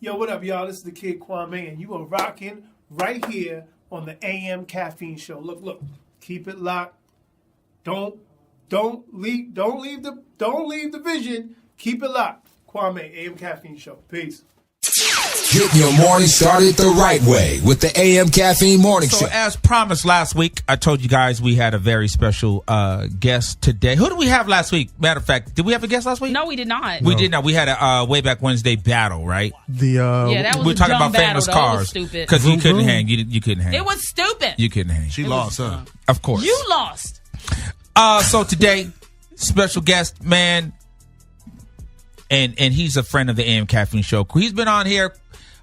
Yo, what up, y'all? This is the kid Kwame, and you are rocking right here on the AM Caffeine Show. Look, keep it locked. Don't leave the vision. Keep it locked. Kwame, AM Caffeine Show. Peace. Getting your morning started the right way with the AM Caffeine Morning Show. So as promised last week, I told you guys we had a very special guest today. Who did we have last week? Matter of fact, did we have a guest last week? No, we did not. We did not. We had a Way Back Wednesday battle, right? Yeah, that was we're a talking dumb about famous battle, though. cars. Stupid. Because you couldn't hang. You couldn't hang. It was stupid. You couldn't hang. She lost, huh? Of course. You lost. So today, special guest, man, and he's a friend of the AM Caffeine Show. He's been on here,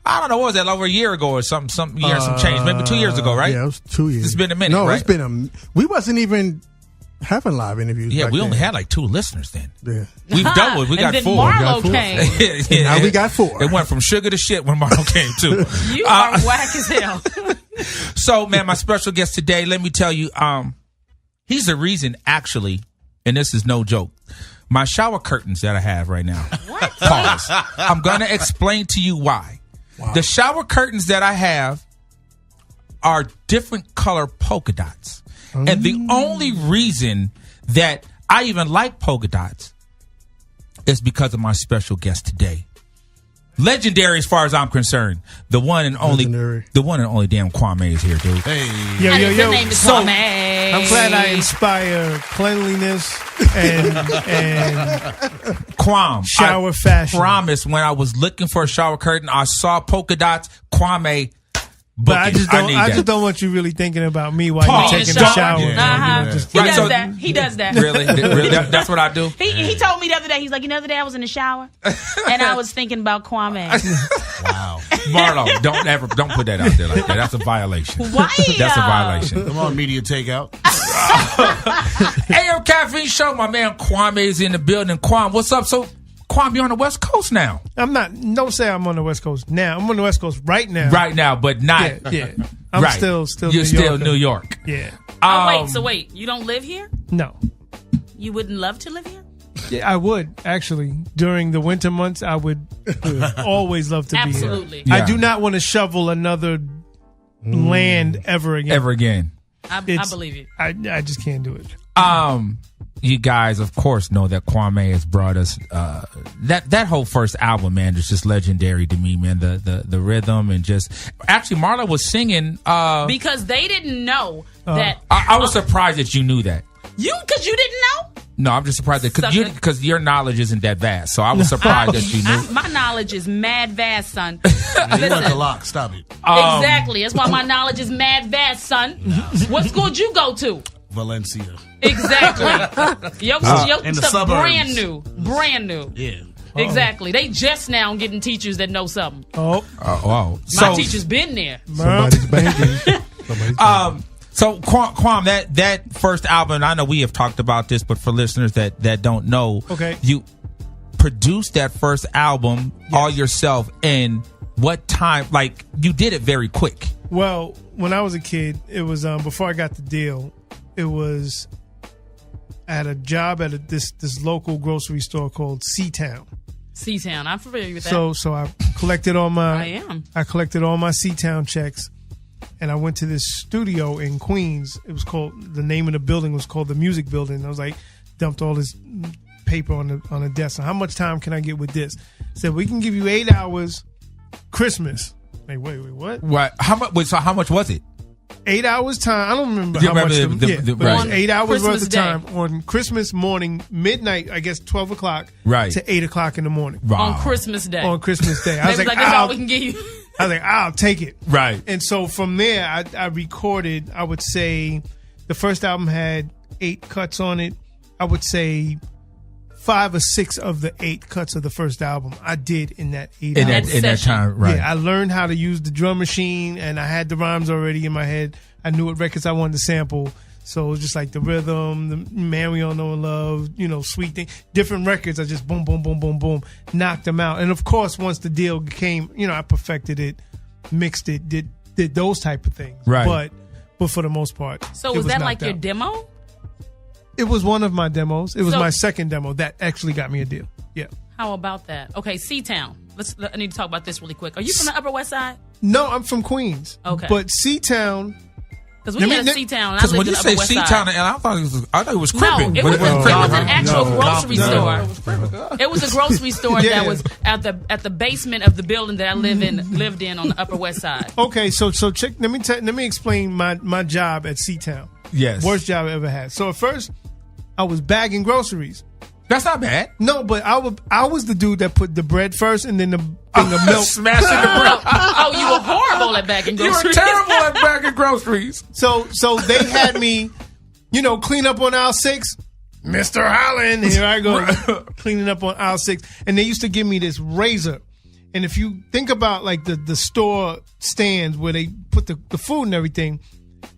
I don't know, what was that, over a year ago or some year, some change, maybe 2 years ago, right? Yeah, it was 2 years. It's been a minute, no, right? it's been we wasn't even having live interviews. Yeah, back we only then. had like 2 listeners then. Yeah. We've doubled. We And got then 4. Marlo came. Yeah, Now we got 4. It went from sugar to shit when Marlo came too. You are whack as hell. So, man, my special guest today, let me tell you, he's the reason, actually, and this is no joke, my shower curtains that I have right now. What? Pause. I'm going to explain to you why. Wow. The shower curtains that I have are different color polka dots. And the only reason that I even like polka dots is because of my special guest today. Legendary as far as I'm concerned. The one and only damn Kwame is here, dude. Hey. Yo. His name is Kwame. I'm glad I inspire cleanliness and Kwame. shower fashion. Promise, when I was looking for a shower curtain, I saw polka dots. Kwame, But I just need don't want you really thinking about me while Pause. you're taking a shower. Yeah. He Right, does so- that. He does that. Really? That's what I do? He told me the other day, he's like, the other day I was in the shower and I was thinking about Kwame. Wow. Marlo, don't put that out there like that. That's a violation. Why? That's a violation. Come on, media takeout. AM Caffeine Show, my man Kwame is in the building. Kwame, what's up? So, Kwame, you're on the West Coast now. I'm not. Don't say I'm on the West Coast now. I'm on the West Coast right now. Right now, but not. Yeah. I'm right. still. You're New still Yorker. New York. Yeah. Wait. You don't live here? No. You wouldn't love to live here? Yeah, I would actually. During the winter months, I would always love to Absolutely. be here. Yeah. I do not want to shovel another land ever again. Ever again. I believe you. I just can't do it. You guys, of course, know that Kwame has brought us that whole first album, man, is just legendary to me, man. The rhythm and just actually Marla was singing Because they didn't know that. I was surprised that you knew that. Because you didn't know? No, I'm just surprised that Sucker. because your knowledge isn't that vast. So I was surprised that you knew. My knowledge is mad vast, son. You went to Listen, lock. Stop it. exactly. That's why my knowledge is mad vast, son. What school did you go to? Valencia. Exactly. Your in the stuff suburbs. brand new. Yeah. Exactly. They just now getting teachers that know something. Oh, Wow. My teacher's been there. Somebody's banking. So, Kwame, that first album, I know we have talked about this, but for listeners that don't know, Okay. you produced that first album all yourself in what time? Like, you did it very quick. well, when I was a kid, it was before I got the deal. It was I had a job at this local grocery store called C-Town. C-Town. I'm familiar with that. So I collected all my I collected all my C-Town checks, and I went to this studio in Queens. It was called, the name of the building was called the Music Building. I was like, dumped all this paper on the desk. So how much time can I get with this? Said we can give you 8 hours, Christmas. Like, wait, what? What? How much? Wait, so how much was it? 8 hours time. I don't remember You how much. remember But it was right. 8 hours Christmas worth of Day. time on Christmas morning, midnight. I guess 12 o'clock, Right. to 8 o'clock in the morning Wow. on Christmas Day. on Christmas Day. I They was was like, that's all I'll, we can give you. I was like, I'll take it. Right. And so from there, I recorded, I would say the first album had 8 cuts on it. I would say 5 or 6 of the 8 cuts of the first album I did in that 8 In hours. that time, right? Yeah, I learned how to use the drum machine, and I had the rhymes already in my head. I knew what records I wanted to sample. So it was just like the rhythm, the Man We All Know and Love, Sweet Thing, different records. I just boom, boom, boom, boom, boom, knocked them out. And of course, once the deal came, I perfected it, mixed it, did those type of things. Right. But for the most part, So it was that knocked like your out. demo? It was one of my demos. It was So- my second demo that actually got me a deal. Yeah. How about that? Okay, C-Town. I need to talk about this really quick. Are you from the Upper West Side? No, I'm from Queens. Okay. But C-Town. Because we had a C-Town. Because when you say C-Town, and I thought it was no, cribbing. it was an actual grocery store. store. It was a grocery store Yeah. that was at the basement of the building that I lived in on the Upper West Side. Okay, so check. Let me explain my job at C-Town. Yes. Worst job I ever had. So at first, I was bagging groceries. That's not bad. No, but I was the dude that put the bread first and then the thing of milk. Smashing the bread. Oh, you were horrible at bagging You were groceries. terrible at bagging groceries. So they had me, clean up on aisle 6. Mr. Holland, here I go, cleaning up on aisle 6. And they used to give me this razor. And if you think about like the store stands where they put the food and everything,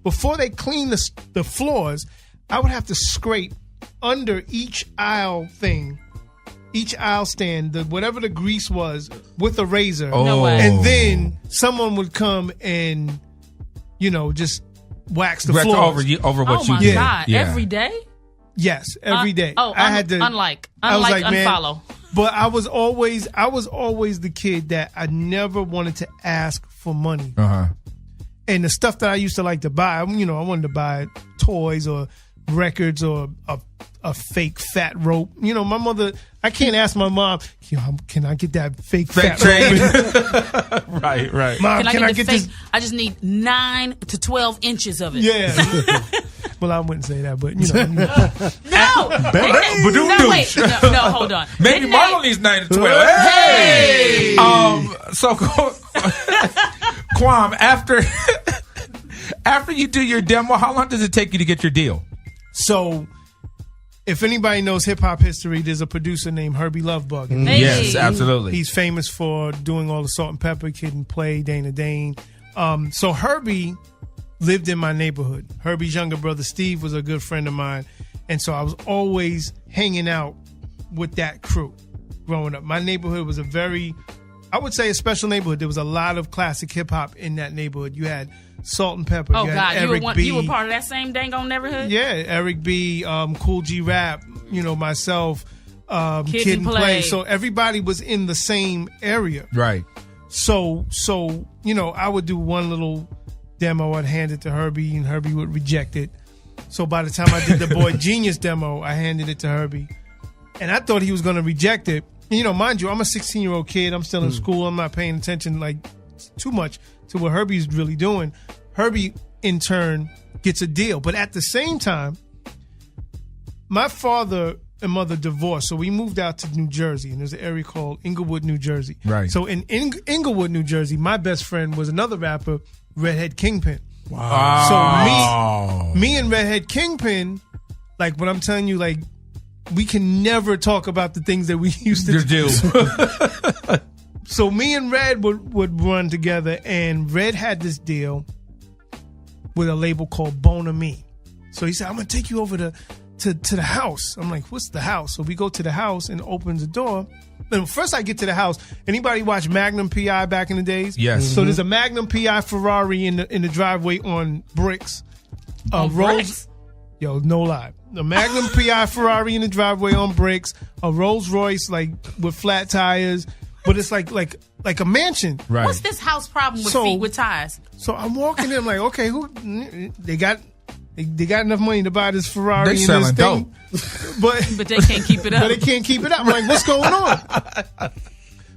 before they clean the floors, I would have to scrape under each aisle stand, whatever the grease was, with a razor. No way. And then someone would come and, just wax the floors. over what Oh you my did. God! Yeah. Every day. Yes, every day. I had to unlike I was like, man, unfollow. but I was always the kid that I never wanted to ask for money. And the stuff that I used to like to buy, I wanted to buy toys or records or a fake fat rope. My mother, I can't ask my mom, can I get that fake fat rope? Right. Mom, Can I get the fake? this? I just need 9 to 12 inches of it. Yeah. Well, I wouldn't say that, but No, wait, no, hold on. Maybe Didn't Marlon needs 9 to 12. Hey! So, Kwame, after you do your demo, how long does it take you to get your deal? So, if anybody knows hip hop history, there's a producer named Herbie Lovebug. And Hey. Yes, absolutely. he's famous for doing all the Salt and Pepper, Kid and Play, Dana Dane. So Herbie lived in my neighborhood. Herbie's younger brother Steve was a good friend of mine, and so I was always hanging out with that crew growing up. My neighborhood was I would say a special neighborhood. There was a lot of classic hip hop in that neighborhood. You had Salt and Pepper. Oh you had God, Eric B. you were part of that same dang on neighborhood. Yeah, Eric B, Cool G Rap, myself, Kid and Play. So everybody was in the same area. Right. So I would do one little demo, I'd hand it to Herbie, and Herbie would reject it. So by the time I did the Boy Genius demo, I handed it to Herbie. And I thought he was going to reject it. And, mind you, I'm a 16-year-old kid. I'm still in school. I'm not paying attention too much to what Herbie's really doing. Herbie, in turn, gets a deal. But at the same time, my father and mother divorced. So we moved out to New Jersey, and there's an area called Inglewood, New Jersey. Right. So in Inglewood, New Jersey, my best friend was another rapper, Redhead Kingpin. Wow. So me and Redhead Kingpin, what I'm telling you, we can never talk about the things that we used to do. So me and Red would run together, and Red had this deal with a label called Bona Me. So he said, I'm going to take you over to the house. I'm like, what's the house? So we go to the house and opens the door. And first I get to the house. Anybody watch Magnum P.I. back in the days? Yes. So there's a Magnum P.I. Ferrari in the driveway on bricks. Bricks? Yo, no lie. The Magnum P.I. Ferrari in the driveway on bricks. A Rolls Royce with flat tires. But it's like a mansion. Right. What's this house problem with feet with tires? So I'm walking in, I'm like, okay, they got enough money to buy this Ferrari They and selling this thing, But they can't keep it up. but they can't keep it up. I'm like, what's going on?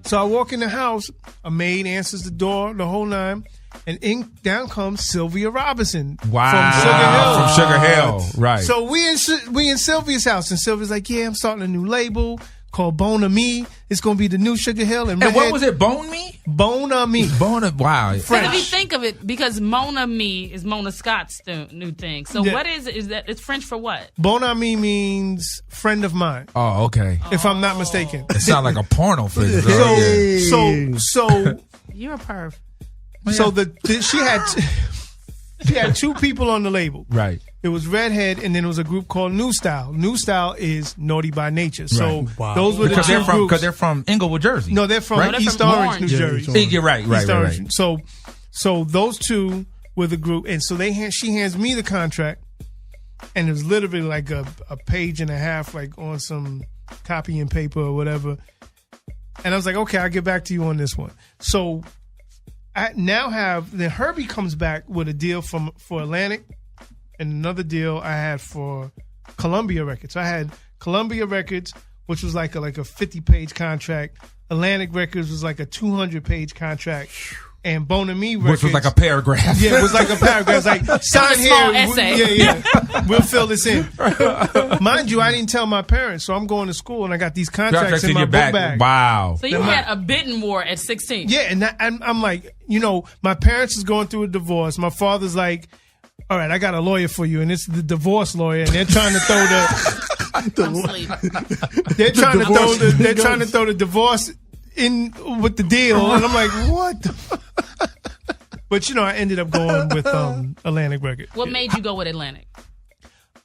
So I walk in the house, a maid answers the door, the whole nine, and down comes Sylvia Robinson Wow. from Sugar Hill. From Sugar Hill. Right. So we in Sylvia's house, and Sylvia's like, yeah, I'm starting a new label called Bona Me. It's going to be the new Sugar Hill. And what was it? Bone Me? Bona Me. Wow. Because if you think of it, because Mona Me is Mona Scott's new thing. So Yeah. what is it? Is that it's French for what? Bona Me means friend of mine, Oh, okay. if I'm not mistaken. It sounds like a porno flick. So You're a perv. she had two people on the label. Right. It was Redhead, and then it was a group called New Style. New Style is Naughty by Nature. So Wow. those were Because the two groups. they're from Inglewood, Jersey. No, they're from Right? They're East from Orange, Orange. New Yeah, Jersey. East Orange. You're right. East Orange. So those two were the group, and so she hands me the contract, and it was literally like a page and a half, on some copying paper or whatever. And I was like, okay, I'll get back to you on this one. So I now have, then Herbie comes back with a deal for Atlantic and another deal I had for Columbia Records. So I had Columbia Records, which was like a 50-page contract. Atlantic Records was like a 200-page contract. And Bon Ami Records, which was like a paragraph. Yeah, it was like a paragraph. It's like, sign here. Small essay. Yeah. We'll fill this in. Mind you, I didn't tell my parents, so I'm going to school and I got these contracts in my book bag. Wow. So you had a bidding war at 16. Yeah, and I'm like, my parents is going through a divorce. My father's like, all right, I got a lawyer for you, and it's the divorce lawyer, and they're trying to throw they're trying to throw the divorce in with the deal, and I'm like, what? But I ended up going with Atlantic Records. What made you go with Atlantic?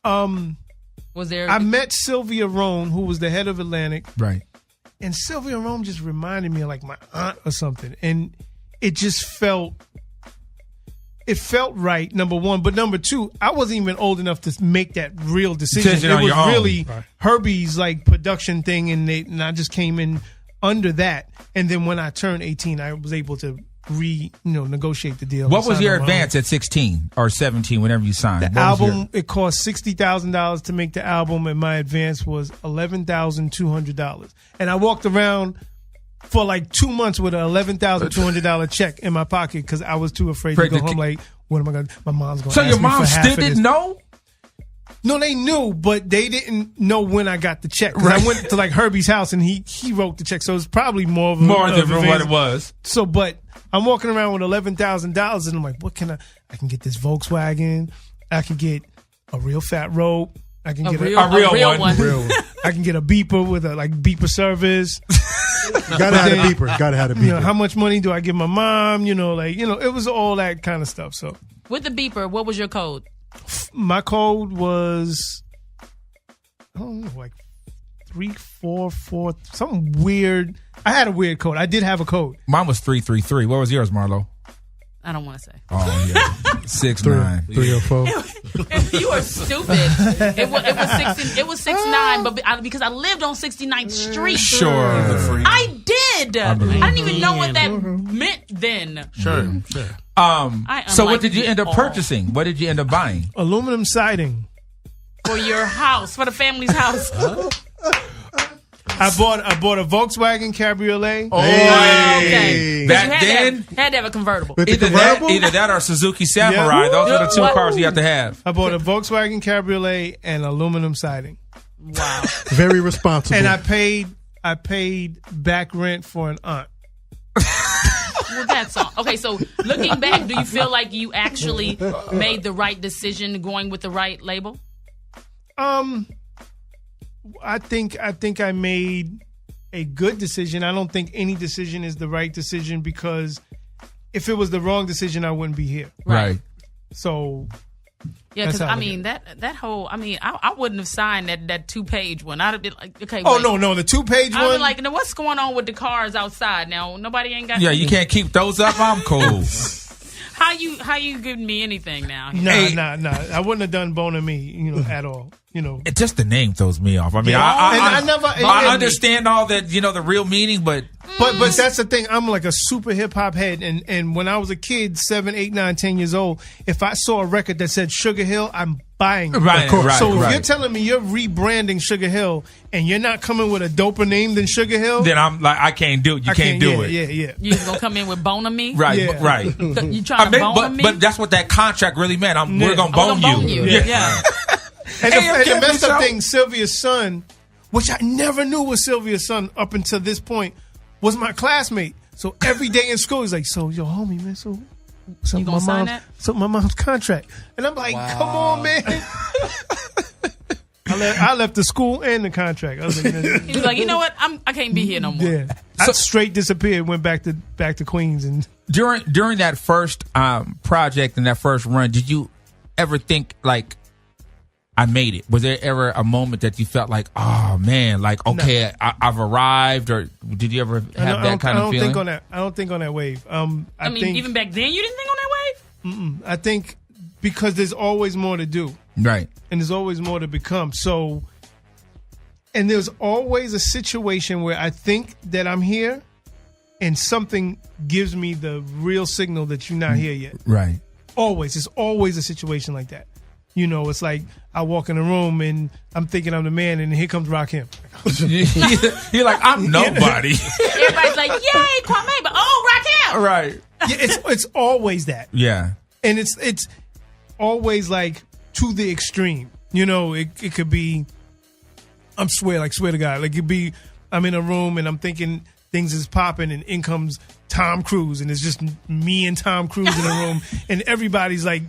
Was there? I met Sylvia Rome, who was the head of Atlantic, right? And Sylvia Rome just reminded me of like my aunt or something, and it just felt right. Number one, but number two, I wasn't even old enough to make that real decision. It was really Herbie's like production thing, and I just came in under that. And then when I turned 18, I was able to negotiate the deal. What was your advance at 16 or 17, whenever you signed? The album, it cost $60,000 to make the album, and my advance was $11,200. And I walked around for like 2 months with an $11,200 check in my pocket because I was too afraid to go home. Like, what am I going to, my mom's going to ask me for half of this. So your mom still didn't know? No, they knew, but they didn't know when I got the check. Right. I went to like Herbie's house and he wrote the check, so it's probably more than what it was. So, but I'm walking around with $11,000 and I'm like, what can I can get this Volkswagen. I can get a real fat rope. I can get a real one. I can get a beeper with a beeper service. Gotta have a beeper. Gotta have a beeper. How much money do I give my mom? It was all that kind of stuff. So with the beeper, what was your code? My code was, I don't know, like 344, something weird. I had a weird code. I did have a code. Mine was 333. What was yours, Marlo? I don't want to say. Oh, yeah. 69. 304. You are stupid. It was 69, but because I lived on 69th Street. Sure. I did. I didn't even know what that meant then. Sure. So what did you end up purchasing? What did you end up buying? Aluminum siding. For your house, for the family's house. I bought a Volkswagen Cabriolet. Oh, okay. Back then, had to have a convertible. Either that or Suzuki Samurai. Yeah. Those are the two cars you have to have. I bought a Volkswagen Cabriolet and aluminum siding. Wow. Very responsible. And I paid back rent for an aunt. Well, that's all. Okay, so looking back, do you feel like you actually made the right decision going with the right label? I think I made a good decision. I don't think any decision is the right decision because if it was the wrong decision, I wouldn't be here. Right. So yeah, because that whole I wouldn't have signed that 2-page one. I'd have been like, okay. Oh no, the 2-page one. I'd be like, now what's going on with the cars outside? Now nobody ain't got. Yeah, you can't keep those up. I'm cool. How you giving me anything now? Nah. I wouldn't have done Bon Ami, at all. It's just the name throws me off. I mean, yeah. I understand all that, the real meaning, but that's the thing. I'm like a super hip hop head, and when I was a kid, 7, 8, 9, 10 years old, if I saw a record that said Sugar Hill, I'm buying it. Right. So if you're telling me you're rebranding Sugar Hill and you're not coming with a doper name than Sugar Hill, then I'm like, I can't do it. You can't do it. Yeah. You just gonna come in with Bon Ami? Right. Yeah. Right. You trying to bone me? But that's what that contract really meant. We're gonna bone you. Yeah. And the messed up thing, Sylvia's son, which I never knew was Sylvia's son up until this point, was my classmate. So every day in school, he's like, "So, yo, homie, man, so you gonna sign that? So my mom's contract." And I'm like, "Come on, man." I left the school and the contract. I was like, he was like, "You know what? I can't be here no more." Yeah, I straight disappeared. Went back to Queens. And during that first project and that first run, did you ever think like, I made it? Was there ever a moment that you felt like, oh man, like, okay, no. I've arrived, or did you ever have that kind of feeling? I don't think on that wave. I mean, even back then, you didn't think on that wave? I think because there's always more to do. Right. And there's always more to become. So And there's always a situation where I think that I'm here and something gives me the real signal that you're not here yet. Right. Always. It's always a situation like that. You know, it's like I walk in a room and I'm thinking I'm the man, and here comes Rakim. You're like, I'm nobody. Everybody's like, yay, Kwame, but Rakim. Right. Yeah, it's always that. Yeah. And it's always like to the extreme. You know, it could be, swear to God, like it'd be, I'm in a room and I'm thinking things is popping, and in comes Tom Cruise, and it's just me and Tom Cruise in a room, and everybody's like,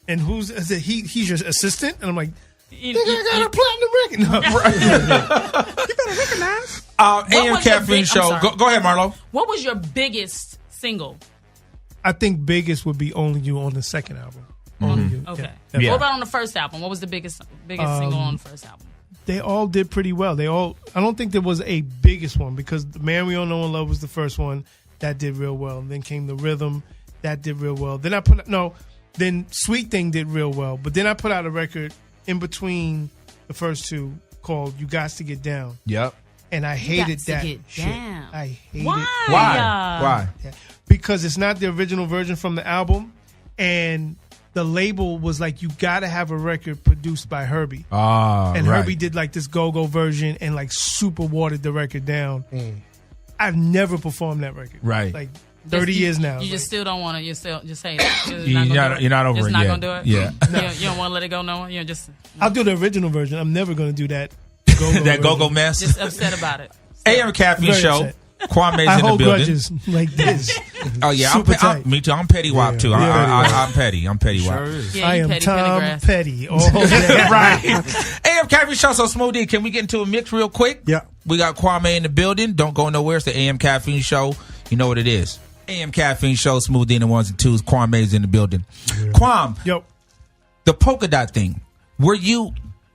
and who's he's your assistant? And I'm like, I got a platinum record. No, right. You better recognize. AM Caffeine Show. Go ahead, Marlo. What was your biggest single? I think biggest would be Only You on the second album. Only You. Okay. Yeah. What about on the first album? What was the biggest single on the first album? They all did pretty well. I don't think there was a biggest one, because Man We All Know and Love was the first one that did real well. And then came The Rhythm, that did real well. Then Sweet Thing did real well. But then I put out a record in between the first two called You Gots to Get Down. Yep. And I hated Gots to that Get shit. Down. I hated Why? it. Why? Yeah. Because it's not the original version from the album, and the label was like, you gotta have a record produced by Herbie. And Herbie did like this go-go version and like super watered the record down. I've never performed that record. Right. Like 30 years now. You just still don't want to. You still just say that. You're not over just it not yet. gonna do it. Yeah. You don't want to let it go. No. You just. I'll do the original version. I'm never gonna do that. That go-go mess. Just upset about it. AM Caffeine Very Show. upset. Kwame's I in the hold building. grudges like this. Oh yeah, Super tight. me too. I'm petty wop too. I'm petty. I'm petty wop. Yeah, I you am petty Tom Pendergrass. Petty. All day. Right. AM Caffeine Show. So Smoothie, can we get into a mix real quick? Yeah. We got Kwame in the building. Don't go nowhere. It's the AM Caffeine Show. You know what it is. AM Caffeine Show. Smoothie and the ones and twos. Kwame's in the building. Yeah. Kwame. Yo. The polka dot thing.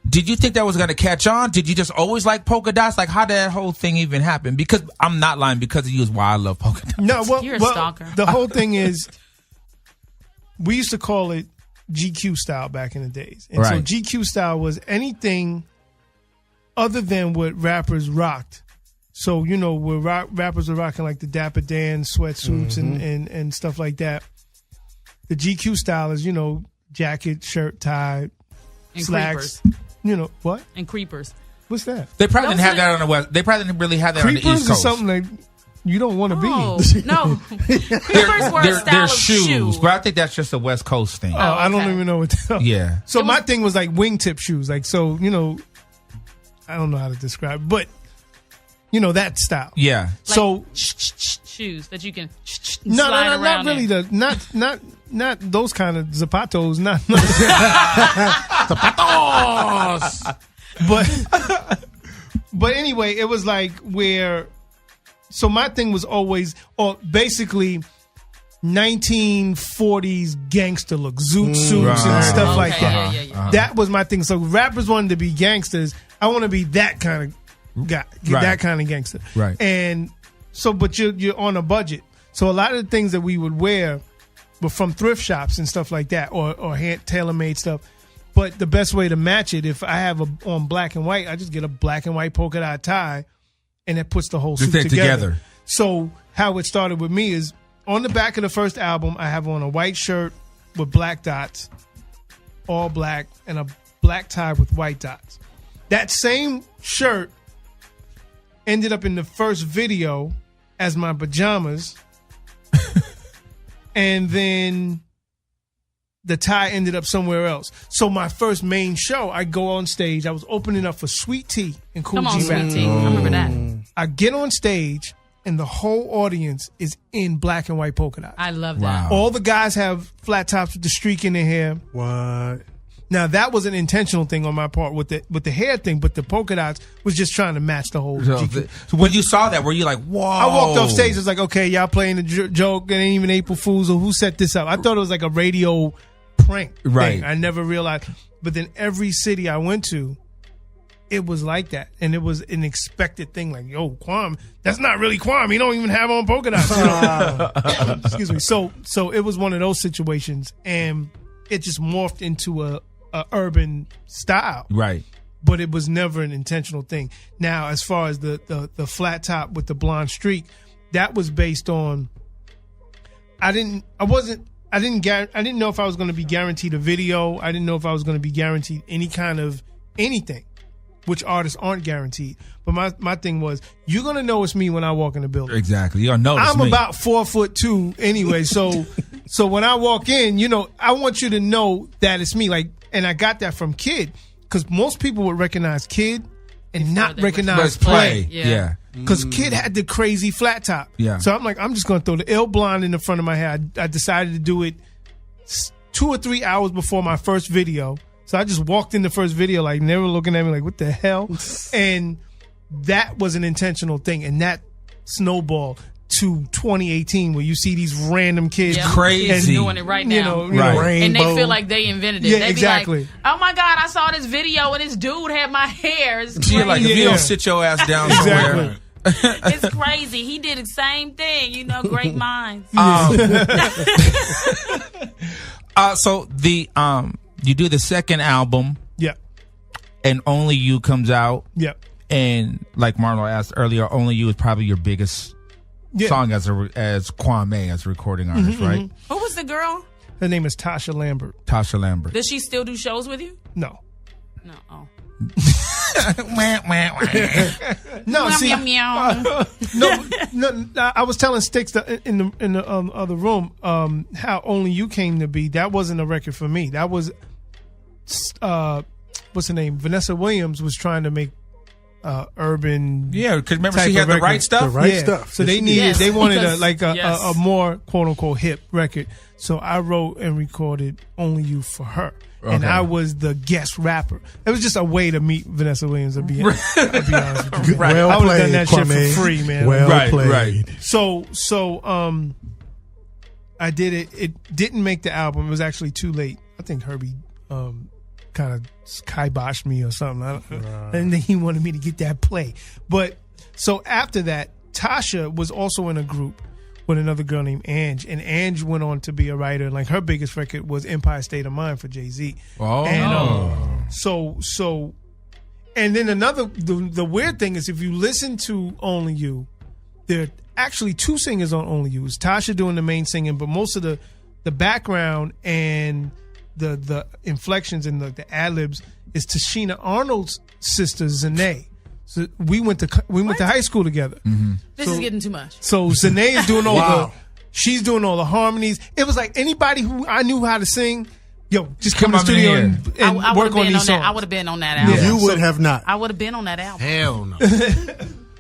Did you think that was going to catch on? Did you just always like polka dots? Like, how did that whole thing even happen? Because I'm not lying, because of you is why I love polka dots. No, well, You're a stalker. The whole thing is, we used to call it GQ style back in the days. And so Right. GQ style was anything other than what rappers rocked. So, you know, where rappers were rocking like the Dapper Dan sweatsuits and stuff like that. The GQ style is, you know, jacket, shirt, tie, And slacks. creepers. You know, what? And creepers. What's that? They probably didn't Those have are- that on the West. They probably didn't really have that on the Creepers East is Coast. something that you don't want to Oh, be. no. Creepers were a style They're of shoes, shoe. but I think that's just a West Coast thing. Oh, I don't okay. even know what the Yeah. So It my was- thing was like wingtip shoes. Like, so, you know, I don't know how to describe it, but, you know, that style. Yeah. Like So, shoes that you can no, slide not around really in. not those kind of zapatos, not but anyway, it was like where, so my thing was always, or basically 1940s gangster look, zoot suits and Right. stuff Okay, like that. yeah. That was my thing. So rappers wanted to be gangsters. I want to be that kind of guy, Right. that kind of gangster. Right. And so, but you're on a budget. So a lot of the things that we would wear were from thrift shops and stuff like that, or hand tailor-made stuff. But the best way to match it, if I have on black and white, I just get a black and white polka dot tie, and it puts the whole suit thing together. So how it started with me is on the back of the first album, I have on a white shirt with black dots, all black, and a black tie with white dots. That same shirt ended up in the first video as my pajamas. And then the tie ended up somewhere else. So my first main show, I go on stage. I was opening up for Sweet Tea and Cool Come on, G Rap. Sweet Tea. I remember that. I get on stage, and the whole audience is in black and white polka dots. I love that. Wow. All the guys have flat tops with the streak in their hair. What? Now that was an intentional thing on my part with the hair thing, but the polka dots was just trying to match the whole. So, GQ. so when you saw that, were you like, whoa? I walked off stage. It's like, okay, y'all playing a joke. It ain't even April Fool's. Or who set this up? I thought it was like a radio prank. Right. Thing. I never realized. But then every city I went to, it was like that, and it was an expected thing. Like, yo, Kwame, that's not really Kwame. He don't even have on polka dots. You know? Excuse me. So it was one of those situations, and it just morphed into a urban style. Right. but it was never an intentional thing. Now, as far as the flat top with the blonde streak, that was based on. I didn't know if I was going to be guaranteed a video. I didn't know if I was going to be guaranteed any kind of anything, which artists aren't guaranteed. But my thing was, you're going to know it's me when I walk in the building. Exactly. You're going to know it's I'm me. about 4'2" anyway. So when I walk in, I want you to know that it's me. Like, and I got that from Kid, because most people would recognize Kid and not recognize Play. Yeah. Because Kid had the crazy flat top. Yeah. So I'm like, I'm just going to throw the ill blonde in the front of my hair. I decided to do it 2 or 3 hours before my first video. So I just walked in the first video, like, never looking at me like, what the hell? And that was an intentional thing. And that snowballed to 2018, where you see these random kids crazy doing it right now. Right. And they feel like they invented it. Yeah, They exactly. be like, oh my God, I saw this video and this dude had my hair. It's crazy. You're like, if you don't sit your ass down somewhere. It's crazy. He did the same thing. Great minds. So you do the second album. Yeah. And Only You comes out. Yeah. And like Marlo asked earlier, Only You is probably your biggest song as Kwame, as a recording artist, right? Who was the girl? Her name is Tasha Lambert. Tasha Lambert. Does she still do shows with you? No. No. Oh. No, see, Meow. no. I was telling Sticks in the other room how Only You came to be. That wasn't a record for me. That was what's her name? Vanessa Williams was trying to make urban. Yeah, because remember type she had of the right record. stuff. The right stuff. So they wanted a more quote unquote hip record. So I wrote and recorded Only You for her. And I was the guest rapper. It was just a way to meet Vanessa Williams. I'll be honest with you. Right. Well I would have done played, that Kwame. shit for free, man. Well played. Right. So I did it. It didn't make the album. It was actually too late. I think Herbie kind of kiboshed me or something. I didn't think he wanted me to get that play. But so after that, Tasha was also in a group with another girl named Ange, and Ange went on to be a writer. Like, her biggest record was Empire State of Mind for Jay-Z. Oh. And so and then the weird thing is, if you listen to Only You, there are actually two singers on Only You. It's Tasha doing the main singing, but most of the background and the inflections and the ad-libs is Tashina Arnold's sister, Zanae. So we went to high school together. Mm-hmm. This is getting too much. So Zanae is doing all she's doing all the harmonies. It was like anybody who I knew how to sing, just come to the studio and work on these songs. I would have been on that album. Yeah. You would have not. I would have been on that album. Hell no.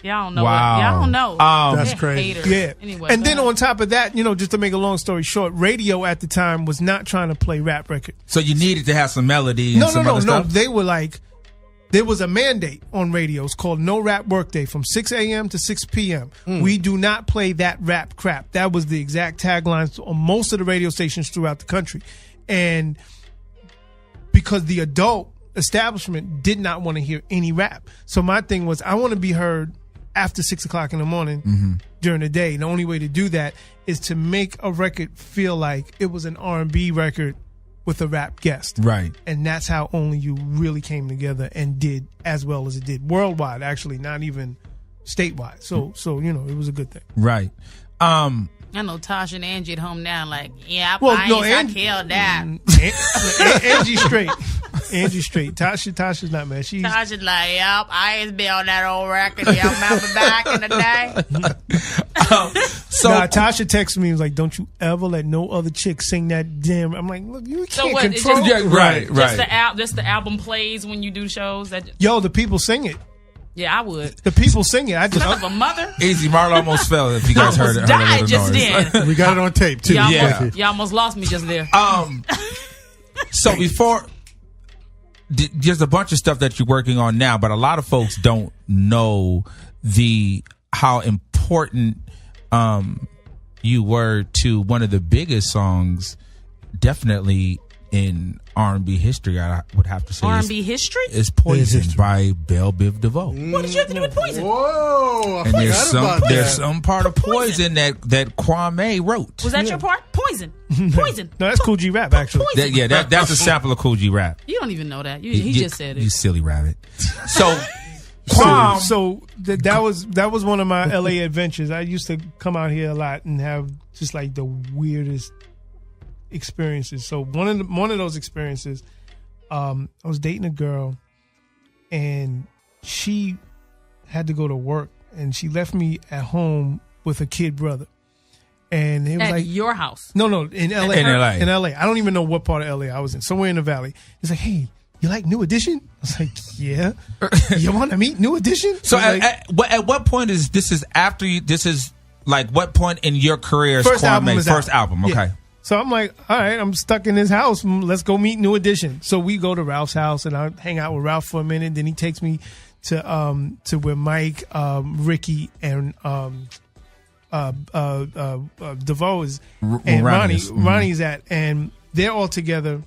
Y'all don't know. Wow. Y'all don't know. That's They're crazy. haters. Yeah. Anyway, and then on top of that, just to make a long story short, radio at the time was not trying to play rap records. So you needed to have some melody and some other stuff? No. They were like, there was a mandate on radios called No Rap Workday from 6 a.m. to 6 p.m. We do not play that rap crap. That was the exact tagline on most of the radio stations throughout the country. And because the adult establishment did not want to hear any rap. So my thing was, I want to be heard after 6 o'clock in the morning during the day. And the only way to do that is to make a record feel like it was an R&B record with a rap guest. Right. And that's how Only You really came together and did as well as it did. Worldwide, actually, not even statewide. So it was a good thing. Right. I know Tasha and Angie at home now, like, I killed that. Angie straight. Angie straight. Tasha's not mad. Tasha's like, yep, I used to be on that old record. Yeah, remember back in the day? So Tasha texted me and was like, don't you ever let no other chick sing that damn. I'm like, look, you can't control. Right. Just the album plays when you do shows. The people sing it. Yeah, I would. The people sing it. I just Son of a mother. Easy. Marlo almost fell. If you guys heard it. Died just then. We got it on tape too. Y'all almost lost me just there. So before, there's a bunch of stuff that you're working on now, but a lot of folks don't know how important you were to one of the biggest songs, definitely in R&B history. I would have to say R&B history is "Poison" by Belle Biv DeVoe. What did you have to do with Poison? Whoa! And there's some part of Poison that Kwame wrote. Was that your part? Poison? Poison. Poison. No, that's Cool G Rap, actually. Poison. That's a sample of Cool G Rap. You don't even know that. He just said it. You silly rabbit. So, Kwame. So that was one of my LA adventures. I used to come out here a lot and have just like the weirdest experiences. So one of those experiences, I was dating a girl, and she had to go to work, and she left me at home with a kid brother. And it was At like your house. No, in LA. In LA. In LA. I don't even know what part of LA I was in. Somewhere in the valley. He's like, hey, you like New Edition? I was like, yeah. You want to meet New Edition? So like, at what point is after you? This is like what point in your career is Kwame's first album? Okay. Yeah. So I'm like, all right, I'm stuck in his house. Let's go meet New Edition. So we go to Ralph's house, and I hang out with Ralph for a minute. Then he takes me to where Mike, Ricky, and DeVoe is, and Ronnie's at, and they're all together,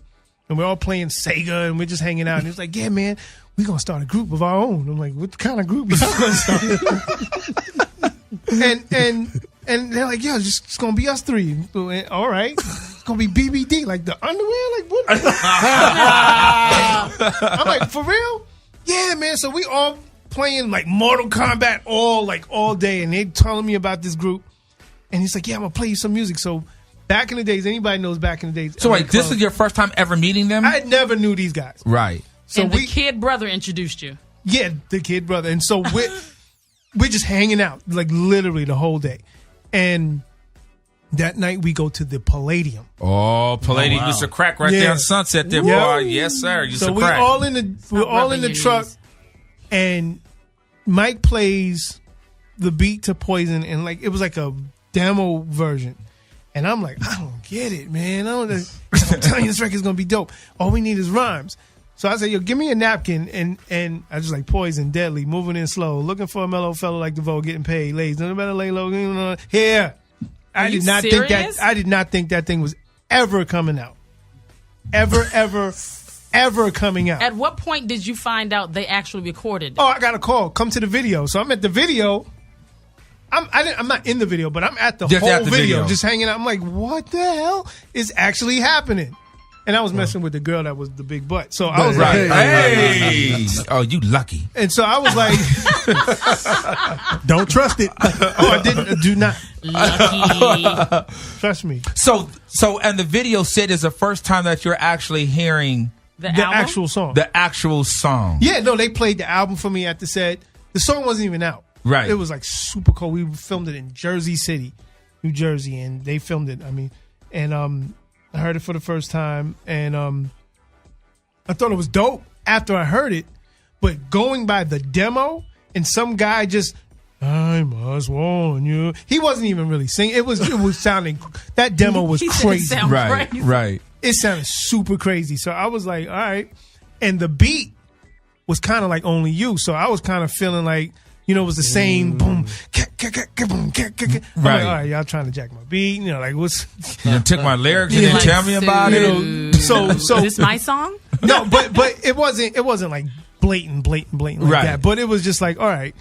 and we're all playing Sega, and we're just hanging out. And he's like, yeah, man, we're gonna start a group of our own. I'm like, what kind of group is gonna start? and they're like, yeah, it's gonna be us three. All right, it's gonna be BBD, like the underwear, like what? I'm like, for real? Yeah, man. So we all playing like Mortal Kombat all day, and they telling me about this group, and he's like, yeah, I'm gonna play you some music. So back in the days, anybody knows back in the days. So wait, this is your first time ever meeting them? I never knew these guys. Right. So and the kid brother introduced you. Yeah, the kid brother. And so we're just hanging out, like literally the whole day. And that night we go to the Palladium. Oh, Palladium used to crack right there on Sunset there, boy. Yes, sir. Used to crack. We're all in the truck, and Mike plays the beat to Poison, and like it was like a demo version. And I'm like, I don't get it, man. I'm telling you, this record's gonna be dope. All we need is rhymes. So I said, yo, give me a napkin, and I just like Poison, deadly, moving in slow, looking for a mellow fellow like DeVoe, getting paid, ladies. Nothing better lay low. Here, I did not think that thing was ever coming out, ever coming out. At what point did you find out they actually recorded it? Oh, I got a call. Come to the video. So I'm at the video. I'm not in the video, but I'm at the whole video, just hanging out. I'm like, what the hell is actually happening? And I was messing with the girl that was the big butt. So I was like, hey. Oh, you lucky. And so I was like, don't trust it. I didn't. Do not. Lucky. Trust me. So, and the video said is the first time that you're actually hearing the actual song. The actual song. Yeah, no, they played the album for me at the set. The song wasn't even out. Right. It was like super cold. We filmed it in Jersey City, New Jersey, and they filmed it. I mean, and I heard it for the first time, and I thought it was dope after I heard it. But going by the demo, and some guy just, I must warn you. He wasn't even really singing. It was sounding, that demo was crazy. Right. It sounded super crazy. So I was like, all right. And the beat was kind of like Only You. So I was kind of feeling like, it was the same boom, boom, right. Like, all right, y'all trying to jack my beat, like what's? You took my lyrics and didn't tell me about it. So is this my song? No, but it wasn't like blatant like that. But it was just like, all right,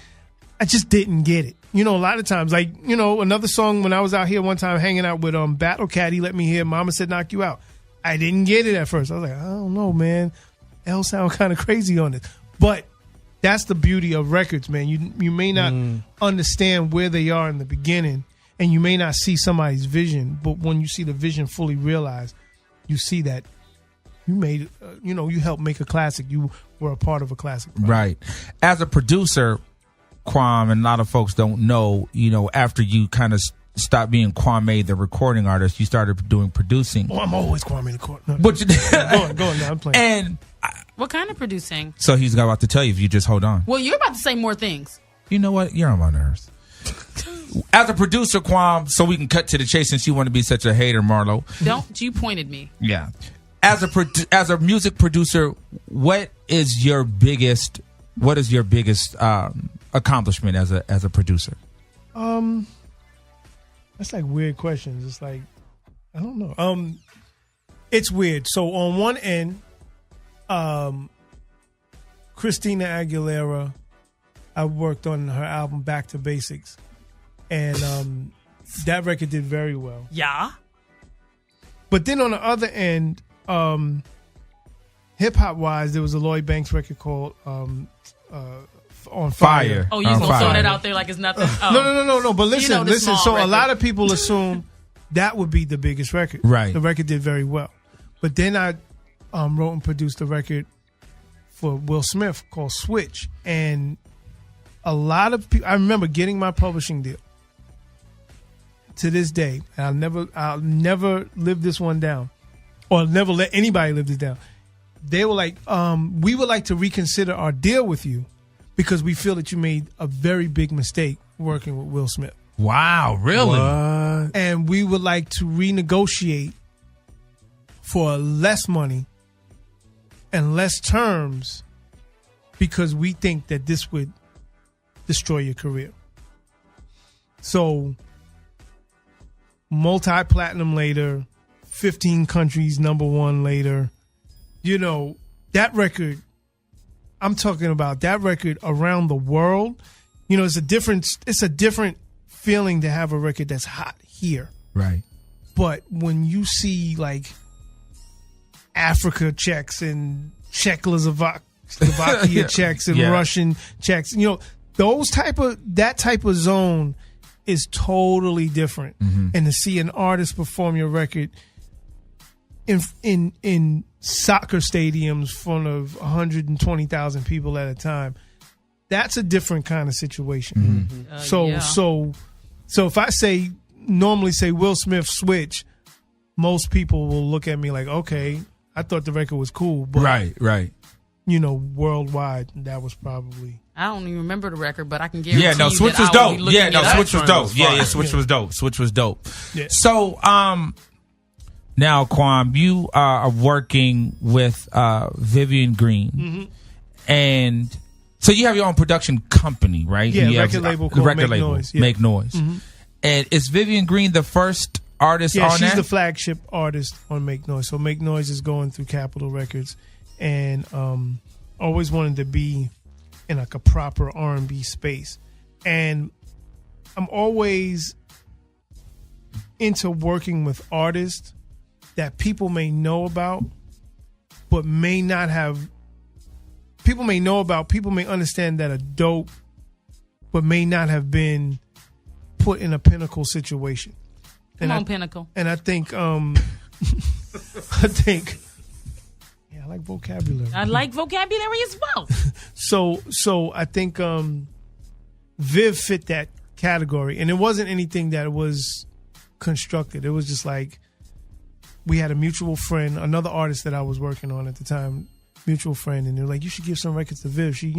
I just didn't get it. A lot of times, like another song when I was out here one time hanging out with Battle Cat, he let me hear Mama Said Knock You Out. I didn't get it at first. I was like, I don't know, man. L sound kind of crazy on it, but. That's the beauty of records, man. You may not understand where they are in the beginning, and you may not see somebody's vision, but when you see the vision fully realized, you see that you made, you helped make a classic. You were a part of a classic. Right. As a producer, Kwame, and a lot of folks don't know, after you kind of stopped being Kwame, the recording artist, you started doing producing. Oh, I'm always Kwame the recording. No, but go on now, I'm playing. And what kind of producing? So he's about to tell you if you just hold on. Well, you're about to say more things. You know what? You're on my nerves. As a producer, Kwame, so we can cut to the chase since you want to be such a hater, Marlo. Don't you pointed me. Yeah. As a music producer, what is your biggest accomplishment as a producer? That's like weird questions. It's like, I don't know. It's weird. So on one end, Christina Aguilera, I worked on her album Back to Basics, and that record did very well. Yeah. But then on the other end, hip hop wise, there was a Lloyd Banks record called On Fire. Oh, you just gonna throw that out there like it's nothing? Oh. No. But listen, the small So record. a lot of people assume that would be the biggest record. Right. The record did very well. But then I wrote and produced a record for Will Smith called Switch. And a lot of people, I remember getting my publishing deal. To this day, and I'll never live this one down, or never let anybody live this down. They were like, we would like to reconsider our deal with you because we feel that you made a very big mistake working with Will Smith. Wow, really? What? And we would like to renegotiate for less money and less terms because we think that this would destroy your career. So, multi-platinum later, 15 countries, #1 later. You know, that record, I'm talking about that record around the world. You know, it's a different feeling to have a record that's hot here. Right. But when you see like Africa checks and Czechoslovakia checks and Yeah. Russian checks, you know, that type of zone is totally different. And to see an artist perform your record in soccer stadiums full of 120,000 people at a time, that's a different kind of situation. Yeah. So if I normally say Will Smith Switch, most people will look at me like, okay, I thought the record was cool, but Right. you know, worldwide, that was probably. I don't even remember the record, but I can guarantee Yeah, no, you Switch that was I will be dope. looking Yeah, it no, up. Switch was dope. fire. Yeah, Switch was dope. Switch was dope. Yeah. So, now, Kwame, you are working with Vivian Green, and so you have your own production company, right? Yeah, You have, record label the called record Make label, Noise, yeah. Make Noise. And is Vivian Green the first artist Yeah, on she's that? the flagship artist on Make Noise. So Make Noise is going through Capitol Records, and always wanted to be in like a proper R&B space. And I'm always into working with artists that people may know about, but may not have. People may know about. People may understand that are dope, but may not have been put in a pinnacle situation. Come on, Pinnacle. And I think, I like vocabulary. I like vocabulary as well. So I think Viv fit that category, and it wasn't anything that was constructed. It was just like we had a mutual friend, another artist that I was working on at the time, mutual friend, and they're like, "You should give some records to Viv. She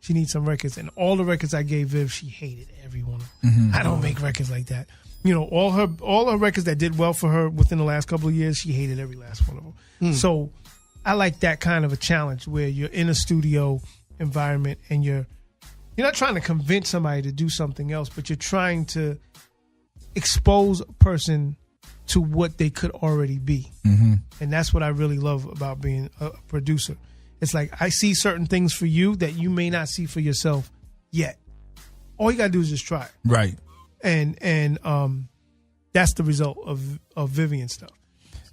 needs some records." And all the records I gave Viv, she hated every one of them. I don't make records like that. You know, all her records that did well for her within the last couple of years, she hated every last one of them. So I like that kind of a challenge where you're in a studio environment and you're not trying to convince somebody to do something else, but you're trying to expose a person to what they could already be. And that's what I really love about being a producer. It's like I see certain things for you that you may not see for yourself yet. All you gotta do is just try it. Right. And that's the result of Vivian stuff.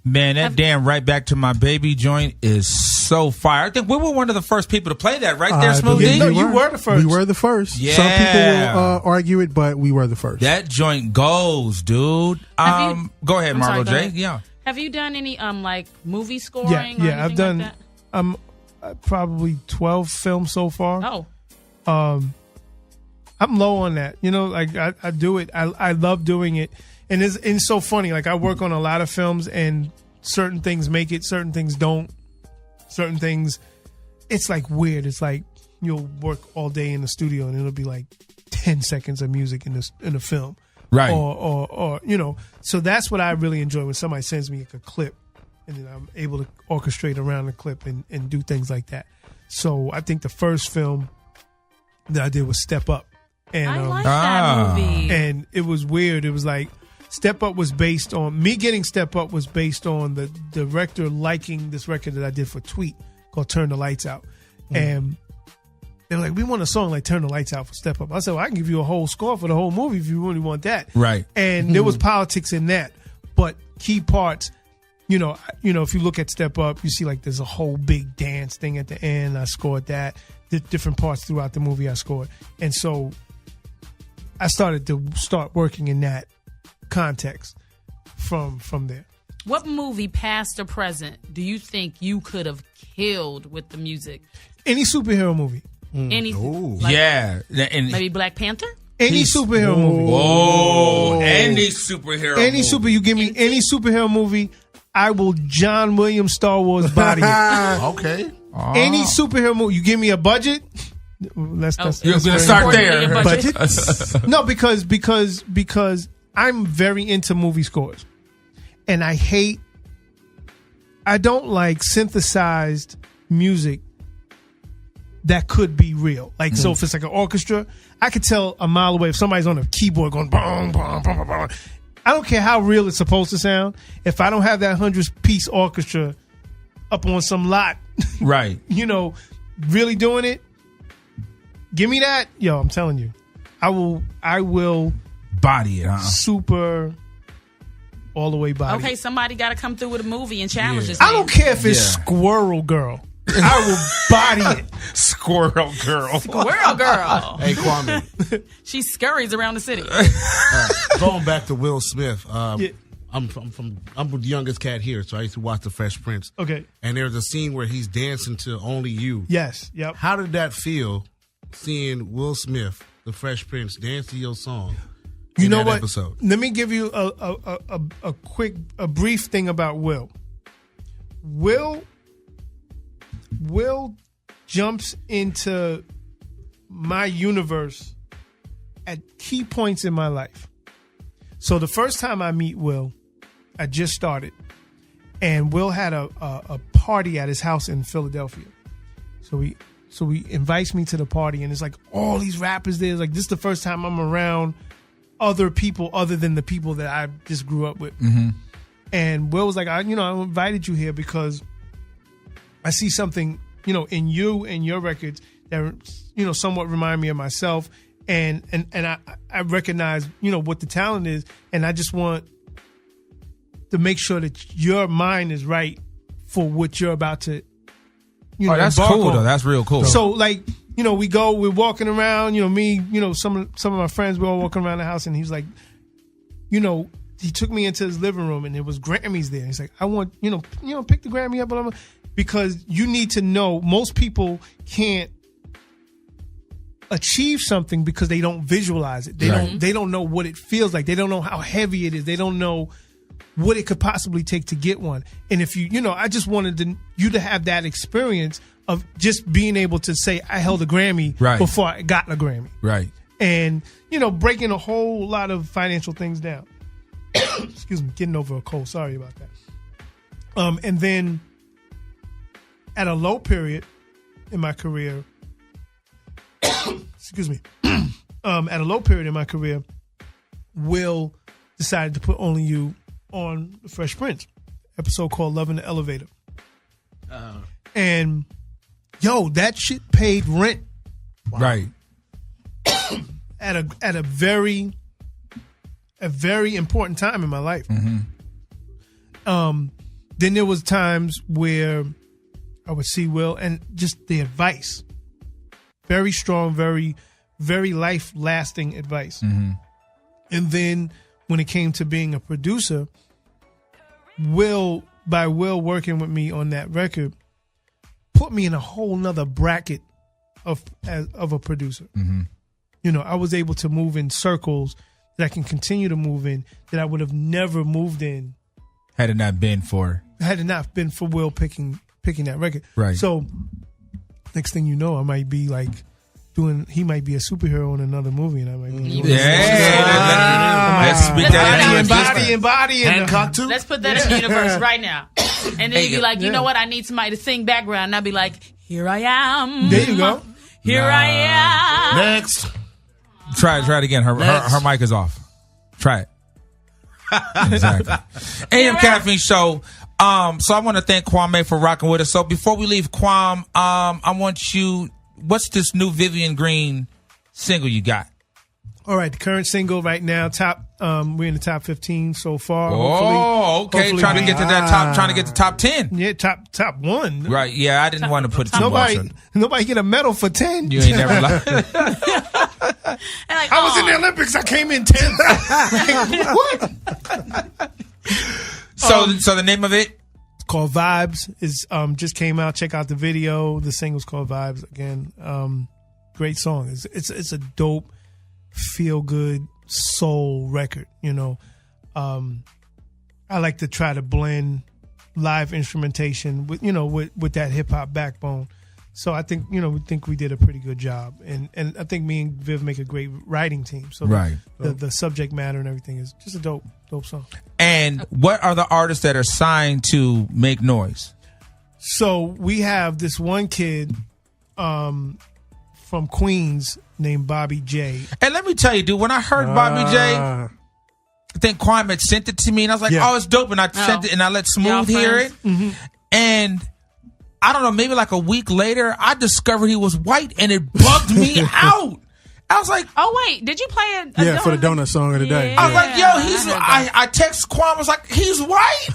Man, that damn Right Back to My Baby joint is so fire. I think we were one of the first people to play that right there, Smooth believe D. No, you were the first. We were the first. Yeah. Some people will argue it, but we were the first. That joint goes, dude. Have you- Go ahead, I'm sorry, Marlo go J. ahead. Yeah. Have you done any like movie scoring? or Yeah, I've anything done. Like I'm probably 12 films so far. that? Oh, I'm low on that. You know, like I do it. I love doing it, and it's so funny. Like I work on a lot of films, and certain things make it, certain things don't. Certain things, it's like weird. It's like you'll work all day in the studio, and it'll be like 10 seconds of music in the film, Right. Or you know. So that's what I really enjoy when somebody sends me like a clip, and then I'm able to orchestrate around the clip and do things like that. So I think the first film that I did was Step Up. And, I like that movie. and it was weird. It was like Step Up was based on me getting Step Up was based on the director liking this record that I did for Tweet called Turn the Lights Out. And they were like, we want a song like Turn the Lights Out for Step Up. I said, well, I can give you a whole score for the whole movie if you really want that. Right. And there was politics in that, but key parts. if you look at Step Up, you see like there's a whole big dance thing at the end. I scored that. The different parts throughout the movie I scored. And so I started to working in that context from there. What movie, past or present, do you think you could have killed with the music? Any superhero movie. Any, Yeah. And maybe Black Panther? Any superhero movie. any superhero movie. You give me any superhero movie, I will John Williams Star Wars body it. Okay. Any superhero movie, you give me a budget. You're going to start there. Budget? No, because I'm very into movie scores. And I don't like synthesized music that could be real. Like, so if it's like an orchestra, I could tell a mile away if somebody's on a keyboard going boom, boom, boom, boom, boom. I don't care how real it's supposed to sound. If I don't have that 100-piece orchestra up on some lot, Right. Really doing it, give me that. Yo, I'm telling you, I will Body it, huh? super all the way body. Okay, somebody got to come through with a movie and challenge this. I don't care if it's Squirrel Girl. I will body it. Squirrel Girl. Squirrel Girl. Hey, Kwame. She scurries around the city. Going back to Will Smith. Yeah. I'm the youngest cat here, so I used to watch The Fresh Prince. Okay. And there's a scene where he's dancing to Only You. Yes. Yep. How did that feel, seeing Will Smith, The Fresh Prince, dance to your song? You know that what? Episode? Let me give you a brief thing about Will. Will jumps into my universe at key points in my life. So the first time I meet Will, I just started, and Will had a party at his house in Philadelphia. So he invites me to the party, and it's like all these rappers there. It's like, this is the first time I'm around other people other than the people that I just grew up with. Mm-hmm. And Will was like, I invited you here because I see something, in you and your records that, somewhat remind me of myself. And I recognize, what the talent is. And I just want to make sure that your mind is right for what you're about to, that's embark cool, on. though. That's real cool. So, like, we're walking around, me, some of my friends, we're all walking around the house, and he's like, he took me into his living room, and there was Grammys there. He's like, I want, pick the Grammy up, blah, blah, blah, because you need to know, most people can't achieve something because they don't visualize it. They don't know what it feels like. They don't know how heavy it is. They don't know what it could possibly take to get one. And if I just wanted you to have that experience of just being able to say, I held a Grammy before I got a Grammy. Right. And, breaking a whole lot of financial things down. Excuse me, getting over a cold. Sorry about that. And then at a low period in my career, excuse me, at a low period in my career, Will decided to put Only You on The Fresh Prince, episode called Love in the Elevator. And that shit paid rent. Wow. Right. at a very important time in my life. Mm-hmm. Then there was times where I would see Will and just the advice, very strong, very, very life-lasting advice. Mm-hmm. And then when it came to being a producer, Will working with me on that record, put me in a whole nother bracket of a producer. Mm-hmm. I was able to move in circles that I can continue to move in that I would have never moved in had it not been for Will picking that record. Right. So next thing you know, I might be like he might be a superhero in another movie, and I might be let's speak that embody Hancock too. Let's put that in the universe right now. And then you'd be like, you know what? I need somebody to sing background. And I'd be like, here I am. There you go. Here I am. Next. Try it again. Her mic is off. Try it. Exactly. AM Caffeine Show. So I want to thank Kwame for rocking with us. So before we leave, Kwame, I want you. What's this new Vivian Green single you got? All right, the current single right now, we're in the top 15 so far. Oh, okay. Hopefully Trying to get to that top. Trying to get to top 10. Yeah, top one. Right. Yeah, I didn't want to put too much. Nobody get a medal for 10. You ain't never lied. Like, I was in the Olympics. I came in 10th. What? So the name of it? It's called Vibes. Is just came out. Check out the video. The single's called Vibes. Again, great song. It's a dope, feel good soul record. You know, I like to try to blend live instrumentation with with that hip hop backbone. So I think we did a pretty good job, and I think me and Viv make a great writing team. So right, the subject matter and everything is just a dope song. And what are the artists that are signed to Make Noise? So we have this one kid from Queens named Bobby J. And let me tell you, dude, when I heard Bobby J, I think Kwame had sent it to me, and I was like, "Oh, it's dope." And I sent it, and I let Smooth hear it, and I don't know, maybe like a week later, I discovered he was white, and it bugged me out. I was like, "Oh wait, did you play a donut? For the donut song of the day?" I was like, "Yo, I text Kwame, I was like, he's white."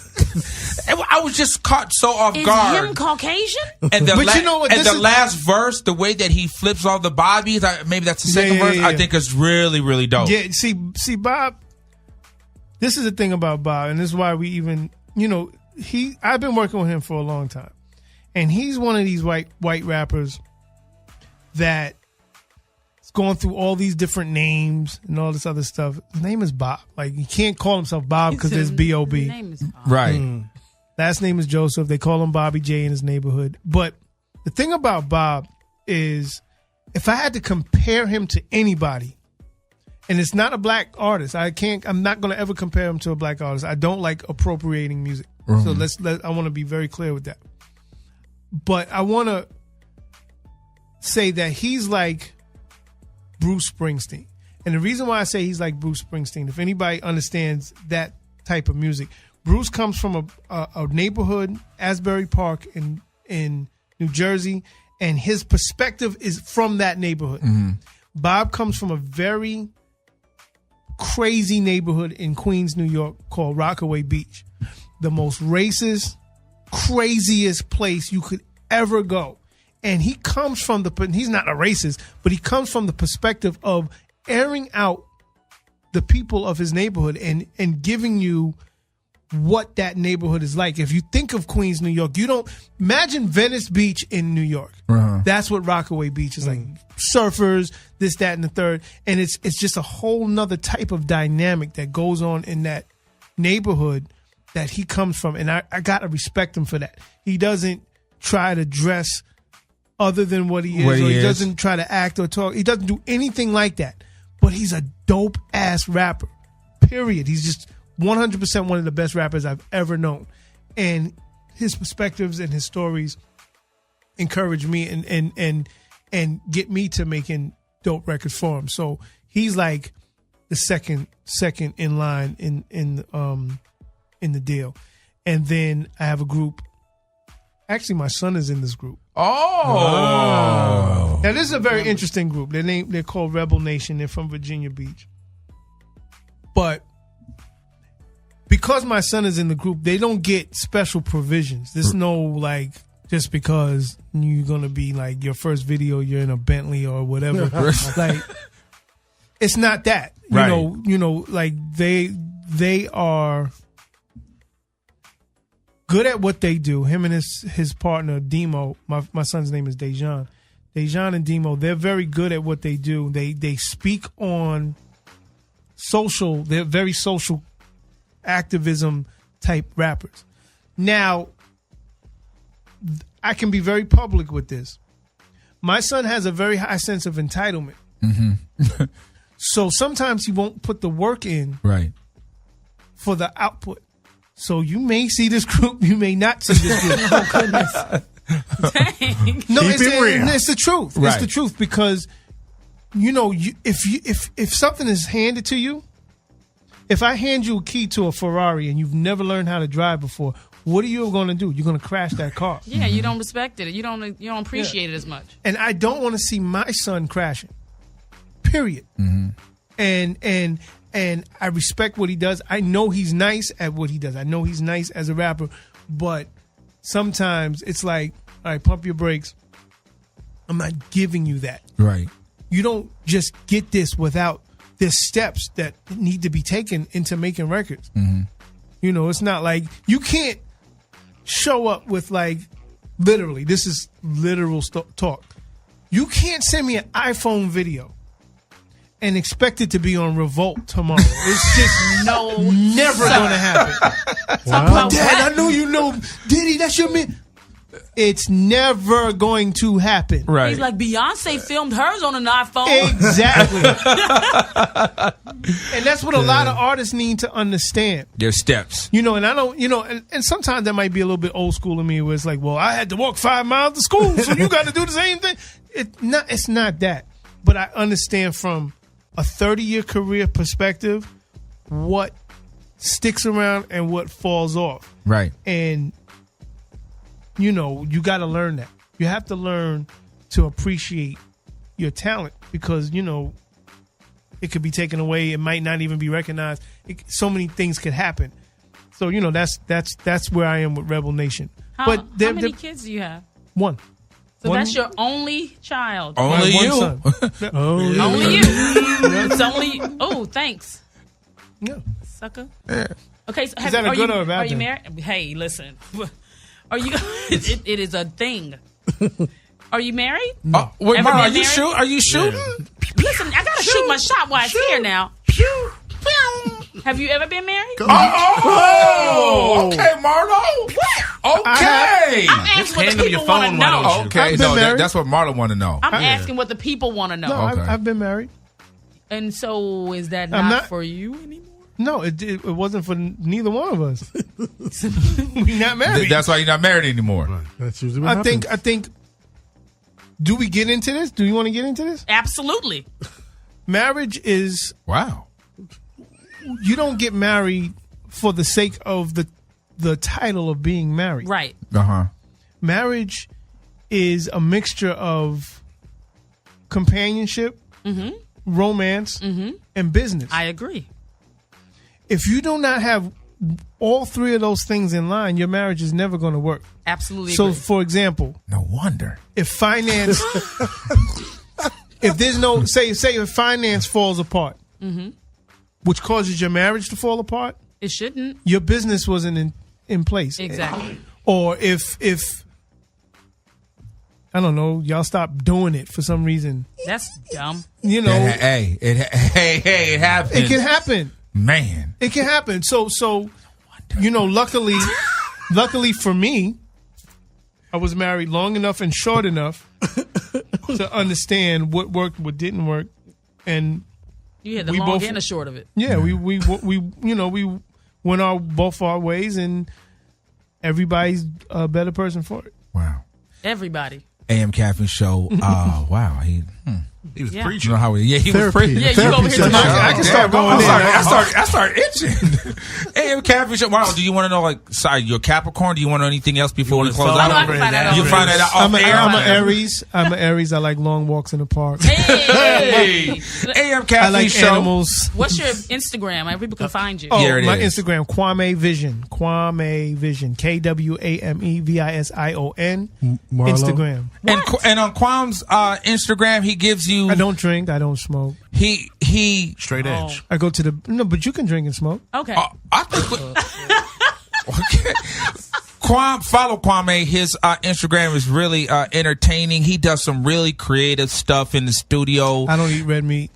And I was just caught so off guard. Is him Caucasian? And but you know what? And the last verse, the way that he flips all the bobbies, maybe that's the second verse. I think is really, really dope. Yeah, see, Bob. This is the thing about Bob, and this is why we even, I've been working with him for a long time. And he's one of these white rappers that is going through all these different names and all this other stuff. His name is Bob. Like, he can't call himself Bob because there's B.O.B. His name is Bob. Right. Last name is Joseph. They call him Bobby J in his neighborhood. But the thing about Bob is, if I had to compare him to anybody, and it's not a black artist, I'm not going to ever compare him to a black artist. I don't like appropriating music. So I want to be very clear with that. But I want to say that he's like Bruce Springsteen. And the reason why I say he's like Bruce Springsteen, if anybody understands that type of music, Bruce comes from a neighborhood, Asbury Park in New Jersey, and his perspective is from that neighborhood. Mm-hmm. Bob comes from a very crazy neighborhood in Queens, New York called Rockaway Beach. The most racist, craziest place you could ever go. And he comes from he's not a racist, but he comes from the perspective of airing out the people of his neighborhood and giving you what that neighborhood is like. If you think of Queens, New York, you don't imagine Venice Beach in New York. Uh-huh. That's what Rockaway Beach is like. Surfers, this, that, and the third. And it's just a whole nother type of dynamic that goes on in that neighborhood that he comes from. And I got to respect him for that. He doesn't try to dress other than what he is. He doesn't try to act or talk. He doesn't do anything like that. But he's a dope-ass rapper, period. He's just 100% one of the best rappers I've ever known. And his perspectives and his stories encourage me and get me to making dope records for him. So he's like the second in line in the deal. And then I have a group. Actually, my son is in this group. Oh. Now, this is a very interesting group. They're called Rebel Nation. They're from Virginia Beach. But because my son is in the group, they don't get special provisions. There's no, like, just because you're going to be, like, your first video, you're in a Bentley or whatever. Like, it's not that. You know, like, they are good at what they do. Him and his partner, Demo, my son's name is Dejan. Dejan and Demo, they're very good at what they do. They speak on social, they're very social activism type rappers. Now, I can be very public with this. My son has a very high sense of entitlement. Mm-hmm. So sometimes he won't put the work in for the output. So you may see this group, you may not see this group. Oh, goodness. Dang. No, it's the truth. Right. It's the truth because, if something is handed to you, if I hand you a key to a Ferrari and you've never learned how to drive before, what are you going to do? You're going to crash that car. Yeah, you don't respect it. You don't appreciate it as much. And I don't want to see my son crashing. Period. Mm-hmm. and I respect what he does. I know he's nice at what he does. I know he's nice as a rapper, but sometimes it's like, all right, pump your brakes. I'm not giving you that. Right. You don't just get this without there's steps that need to be taken into making records. Mm-hmm. You know, it's not like you can't show up with like literally. This is literal talk. You can't send me an iPhone video and expect it to be on Revolt tomorrow. It's just never gonna happen. Wow. Dad, I know you know Diddy. That's your man. It's never going to happen. Right. He's like, Beyonce filmed hers on an iPhone. Exactly. And that's what a lot of artists need to understand. There's steps. You know, and I don't, you know, and sometimes that might be a little bit old school in me where it's like, well, I had to walk 5 miles to school, so you got to do the same thing. It's not that. But I understand from a 30-year career perspective what sticks around and what falls off. Right. And you know, you got to learn that. You have to learn to appreciate your talent because, you know, it could be taken away. It might not even be recognized. So many things could happen. So, you know, that's where I am with Rebel Nation. How many kids do you have? One. So that's your only child. Only One you. son. Only you. It's only. Oh, thanks, Yeah. sucker. Yeah. Okay, so Is that a good or a bad Are you thing? married? Hey, listen. Are you? It is a thing. Are you married? Wait, Ever Marlon, are been you married? shooting? Are you shooting? Listen, I gotta shoot my shot while it's here now. Have you ever been married? Oh, okay, Marlo. Okay. I'm asking what hand the him your people want to phone, why know. don't you? Okay, I've been no, married. that's what Marlo want to know. I'm asking what the people want to know. No, Okay. I've been married. And so, is that I'm not not- for you anymore? No, it wasn't for neither one of us. We're not married. That's why you're not married anymore. That's usually what I think. happens. Do we get into this? Do you want to get into this? Absolutely. Marriage is, Wow. you don't get married for the sake of the title of being married. Right. Uh-huh. Marriage is a mixture of companionship, romance, and business. I agree. If you do not have all three of those things in line, your marriage is never going to work. Absolutely So, agree. for example, No wonder. if finance, if there's no, say if finance falls apart, which causes your marriage to fall apart, It shouldn't. your business wasn't in place. Exactly. Or if I don't know, y'all stop doing it for some reason. That's dumb. You know, Hey, it happens. it can happen. Man. It can happen. So you know, luckily for me, I was married long enough and short enough to understand what worked, what didn't work, and You had the We long both- and the short of it. yeah, we you know, we went both our ways, and everybody's a better person for it. Wow. Everybody. AM Caffeine Show. Wow. He was Yeah. preaching. You know how he was Therapy. pretty. Yeah, you Therapy over here session. talking. I can start going I'm in. sorry. I start itching. AM Caffeine Show. Marlon, do you want to know, like, sorry, you're Capricorn? Do you want to know anything else before we wanna close follow out? No, I can find that out. You find that out off air? I'm an Aries. I'm an Aries. I like long walks in the park. Hey, AM I Caffeine like Show. animals. What's your Instagram? Like, people can find you. Oh, Here it my is. Instagram, Kwame Vision. Kwame Vision. KWAMEVISION. Marlo? Instagram. And on Quam's Instagram, he gives you. I don't drink. I don't smoke. He. Straight edge. I go to the no, but you can drink and smoke. Okay. I think. Okay. Follow Kwame. His Instagram is really entertaining. He does some really creative stuff in the studio. I don't eat red meat.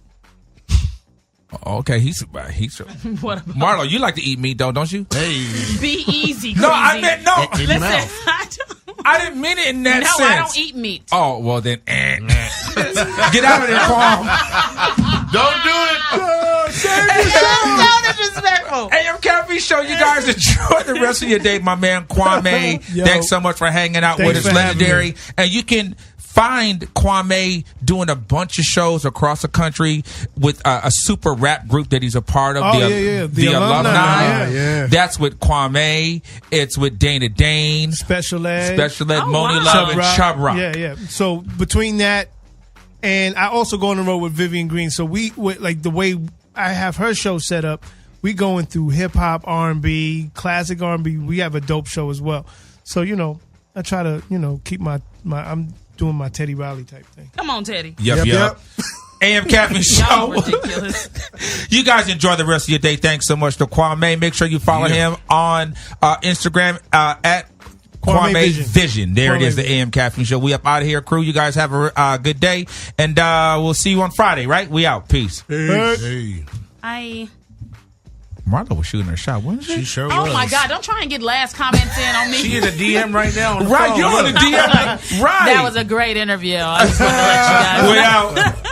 Okay, he's What about Marlo. You like to eat meat though, don't you? Hey. be easy? No, I crazy. meant no. In your Listen, mouth. I didn't mean it in that no, sense. I don't eat meat. Oh well, then get out of there, Kwame. Don't do it. So disrespectful. AM Caffeine Show. You guys enjoy the rest of your day, my man Kwame. Yo. Thanks so much for hanging out with Thanks us, for having legendary. me. And you can find Kwame doing a bunch of shows across the country with a super rap group that he's a part of. Oh, the yeah. the Alumni. alumni. Yeah. That's with Kwame. It's with Dana Dane, Special ed. Special Ed, Oh, Moni wow. Love, and Chubb Rock. Yeah. So between that And I also go on the road with Vivian Green. So like the way I have her show set up, we going through hip hop, R&B, classic R&B. We have a dope show as well. So, I try to, keep I'm doing my Teddy Riley type thing. Come on, Teddy. Yep. AM Caffeine Y'all Show. ridiculous. You guys enjoy the rest of your day. Thanks so much to Kwame. Make sure you follow him on Instagram at Kwame Vision. There it is, the AM Caffeine Show. We up out of here, crew. You guys have a good day. And we'll see you on Friday, right? We out. Peace. Hey. Marlo was shooting her shot, wasn't she? She sure was. Oh my God! Don't try and get last comments in on me. She in the DM right now. On the Right, phone. you're on the DM. Right. That was a great interview. I just want to let you guys know. We out.